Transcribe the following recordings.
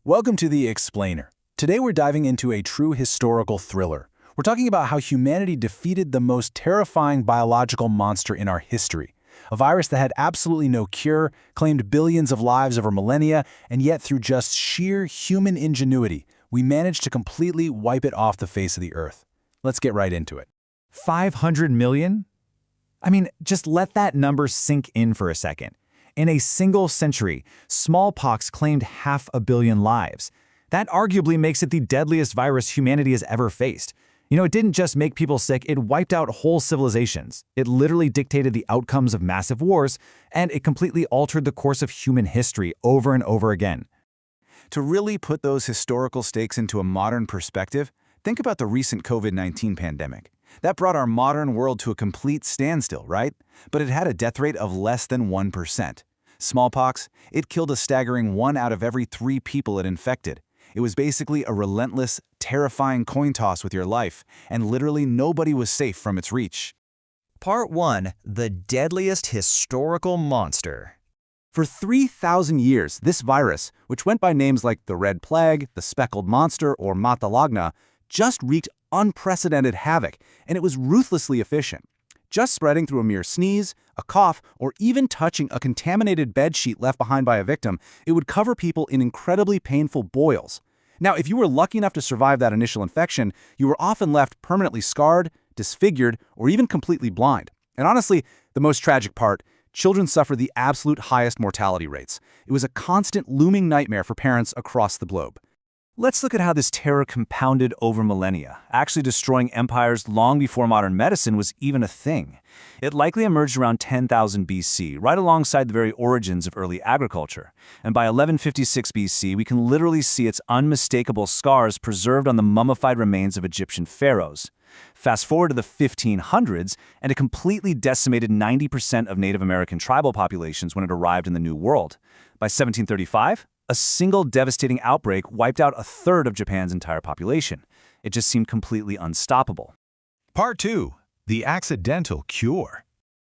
Welcome to The Explainer. Today we're diving into a true historical thriller. We're talking about how humanity defeated the most terrifying biological monster in our history. A virus that had absolutely no cure, claimed billions of lives over millennia, and yet through just sheer human ingenuity, we managed to completely wipe it off the face of the earth. Let's get right into it. 500 million? I mean, just let that number sink in for a second. In a single century, smallpox claimed 500 million lives. That arguably makes it the deadliest virus humanity has ever faced. It didn't just make people sick, it wiped out whole civilizations. It literally dictated the outcomes of massive wars, and it completely altered the course of human history over and over again. To really put those historical stakes into a modern perspective, think about the recent COVID-19 pandemic. That brought our modern world to a complete standstill, right? But it had a death rate of less than 1%. Smallpox, it killed a staggering 1 out of every 3 people it infected. It was basically a relentless, terrifying coin toss with your life, and literally nobody was safe from its reach. Part 1. The deadliest historical monster. For 3,000 years, this virus, which went by names like the Red Plague, the Speckled Monster, or Matalagna, just wreaked unprecedented havoc, and it was ruthlessly efficient. Just spreading through a mere sneeze, a cough, or even touching a contaminated bedsheet left behind by a victim, it would cover people in incredibly painful boils. Now, if you were lucky enough to survive that initial infection, you were often left permanently scarred, disfigured, or even completely blind. And honestly, the most tragic part, children suffer the absolute highest mortality rates. It was a constant looming nightmare for parents across the globe. Let's look at how this terror compounded over millennia, actually destroying empires long before modern medicine was even a thing. It likely emerged around 10,000 BC, right alongside the very origins of early agriculture. And by 1156 BC, we can literally see its unmistakable scars preserved on the mummified remains of Egyptian pharaohs. Fast forward to the 1500s, and it completely decimated 90% of Native American tribal populations when it arrived in the New World. By 1735, a single devastating outbreak wiped out a third of Japan's entire population. It just seemed completely unstoppable. Part 2. The accidental cure.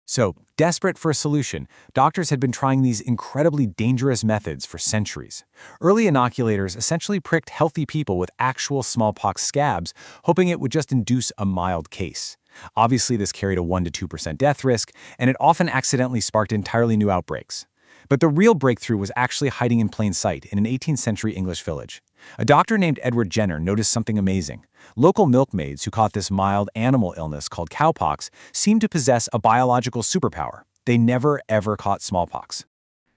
So, desperate for a solution, doctors had been trying these incredibly dangerous methods for centuries. Early inoculators essentially pricked healthy people with actual smallpox scabs, hoping it would just induce a mild case. Obviously, this carried a 1 to 2% death risk, and it often accidentally sparked entirely new outbreaks. But the real breakthrough was actually hiding in plain sight in an 18th century English village. A doctor named Edward Jenner noticed something amazing. Local milkmaids who caught this mild animal illness called cowpox seemed to possess a biological superpower. They never, ever caught smallpox.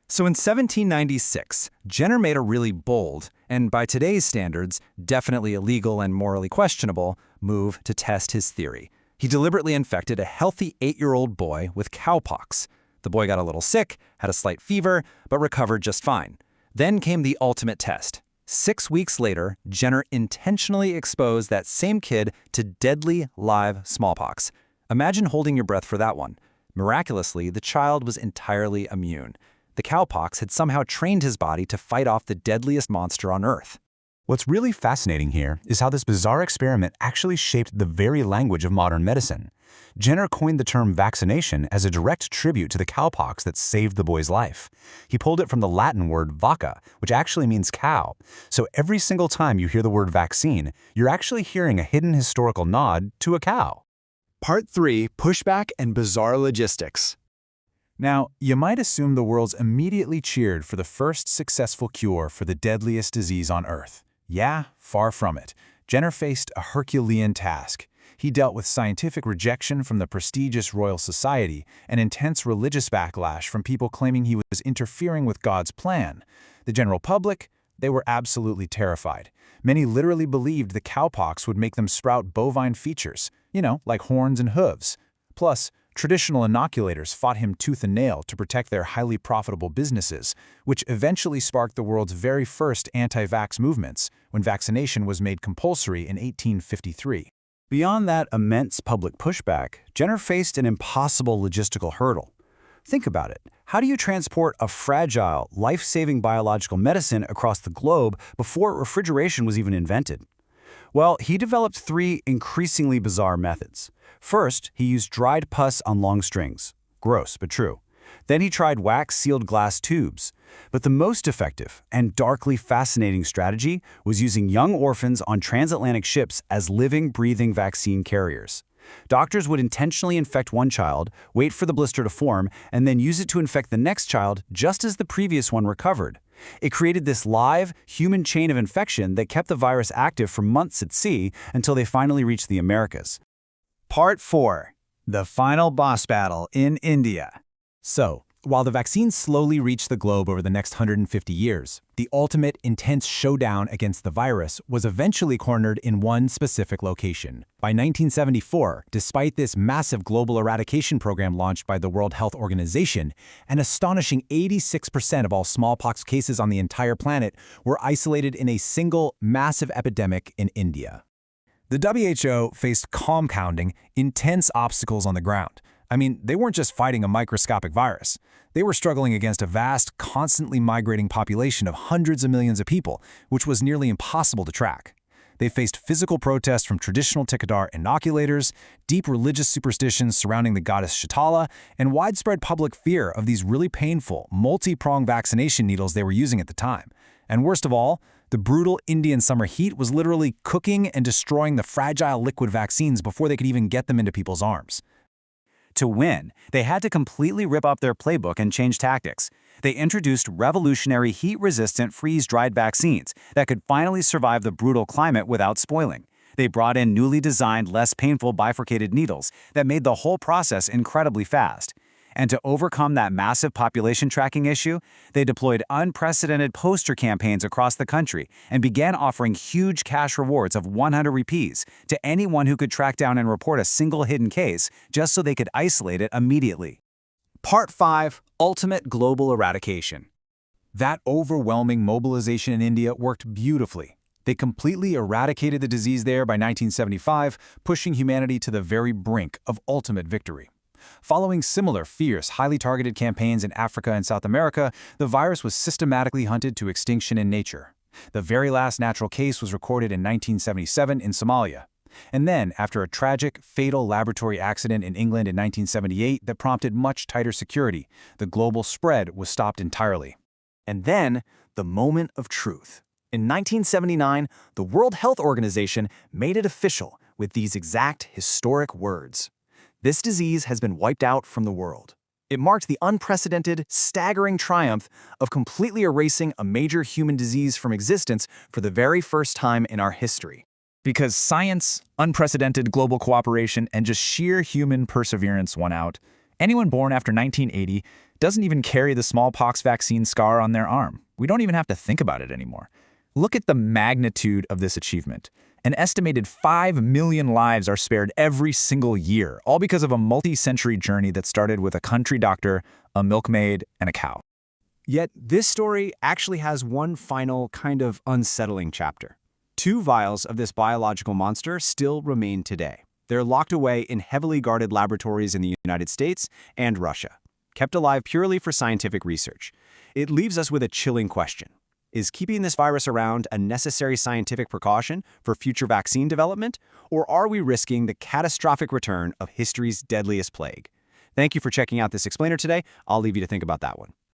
So in 1796, Jenner made a really bold, and by today's standards, definitely illegal and morally questionable, move to test his theory. He deliberately infected a healthy 8-year-old boy with cowpox. The boy got a little sick, had a slight fever, but recovered just fine. Then came the ultimate test. 6 weeks later, Jenner intentionally exposed that same kid to deadly live smallpox. Imagine holding your breath for that one. Miraculously, the child was entirely immune. The cowpox had somehow trained his body to fight off the deadliest monster on Earth. What's really fascinating here is how this bizarre experiment actually shaped the very language of modern medicine. Jenner coined the term vaccination as a direct tribute to the cowpox that saved the boy's life. He pulled it from the Latin word vacca, which actually means cow. So every single time you hear the word vaccine, you're actually hearing a hidden historical nod to a cow. Part 3. Pushback and bizarre logistics. Now, you might assume the world's immediately cheered for the first successful cure for the deadliest disease on Earth. Yeah, far from it. Jenner faced a Herculean task. He dealt with scientific rejection from the prestigious Royal Society and intense religious backlash from people claiming he was interfering with God's plan. The general public, they were absolutely terrified. Many literally believed the cowpox would make them sprout bovine features, like horns and hooves. Plus, traditional inoculators fought him tooth and nail to protect their highly profitable businesses, which eventually sparked the world's very first anti-vax movements when vaccination was made compulsory in 1853. Beyond that immense public pushback, Jenner faced an impossible logistical hurdle. Think about it. How do you transport a fragile, life-saving biological medicine across the globe before refrigeration was even invented? Well, he developed 3 increasingly bizarre methods. First, he used dried pus on long strings. Gross, but true. Then he tried wax-sealed glass tubes. But the most effective and darkly fascinating strategy was using young orphans on transatlantic ships as living, breathing vaccine carriers. Doctors would intentionally infect one child, wait for the blister to form, and then use it to infect the next child just as the previous one recovered. It created this live, human chain of infection that kept the virus active for months at sea until they finally reached the Americas. Part 4. The final boss battle in India. So, while the vaccines slowly reached the globe over the next 150 years, the ultimate intense showdown against the virus was eventually cornered in one specific location. By 1974, despite this massive global eradication program launched by the World Health Organization, an astonishing 86% of all smallpox cases on the entire planet were isolated in a single massive epidemic in India. The WHO faced compounding, intense obstacles on the ground. I mean, they weren't just fighting a microscopic virus. They were struggling against a vast, constantly migrating population of hundreds of millions of people, which was nearly impossible to track. They faced physical protests from traditional Tikadar inoculators, deep religious superstitions surrounding the goddess Shatala, and widespread public fear of these really painful, multi-pronged vaccination needles they were using at the time. And worst of all, the brutal Indian summer heat was literally cooking and destroying the fragile liquid vaccines before they could even get them into people's arms. To win, they had to completely rip up their playbook and change tactics. They introduced revolutionary heat-resistant freeze-dried vaccines that could finally survive the brutal climate without spoiling. They brought in newly designed, less painful bifurcated needles that made the whole process incredibly fast. And to overcome that massive population tracking issue, they deployed unprecedented poster campaigns across the country and began offering huge cash rewards of 100 rupees to anyone who could track down and report a single hidden case just so they could isolate it immediately. Part 5. Ultimate global eradication. That overwhelming mobilization in India worked beautifully. They completely eradicated the disease there by 1975, pushing humanity to the very brink of ultimate victory. Following similar fierce, highly targeted campaigns in Africa and South America, the virus was systematically hunted to extinction in nature. The very last natural case was recorded in 1977 in Somalia. And then, after a tragic, fatal laboratory accident in England in 1978 that prompted much tighter security, the global spread was stopped entirely. And then, the moment of truth. In 1979, the World Health Organization made it official with these exact historic words. This disease has been wiped out from the world. It marked the unprecedented, staggering triumph of completely erasing a major human disease from existence for the very first time in our history. Because science, unprecedented global cooperation, and just sheer human perseverance won out, anyone born after 1980 doesn't even carry the smallpox vaccine scar on their arm. We don't even have to think about it anymore. Look at the magnitude of this achievement. An estimated 5 million lives are spared every single year, all because of a multi-century journey that started with a country doctor, a milkmaid, and a cow. Yet this story actually has one final kind of unsettling chapter. 2 vials of this biological monster still remain today. They're locked away in heavily guarded laboratories in the United States and Russia, kept alive purely for scientific research. It leaves us with a chilling question. Is keeping this virus around a necessary scientific precaution for future vaccine development, or are we risking the catastrophic return of history's deadliest plague? Thank you for checking out this explainer today. I'll leave you to think about that one.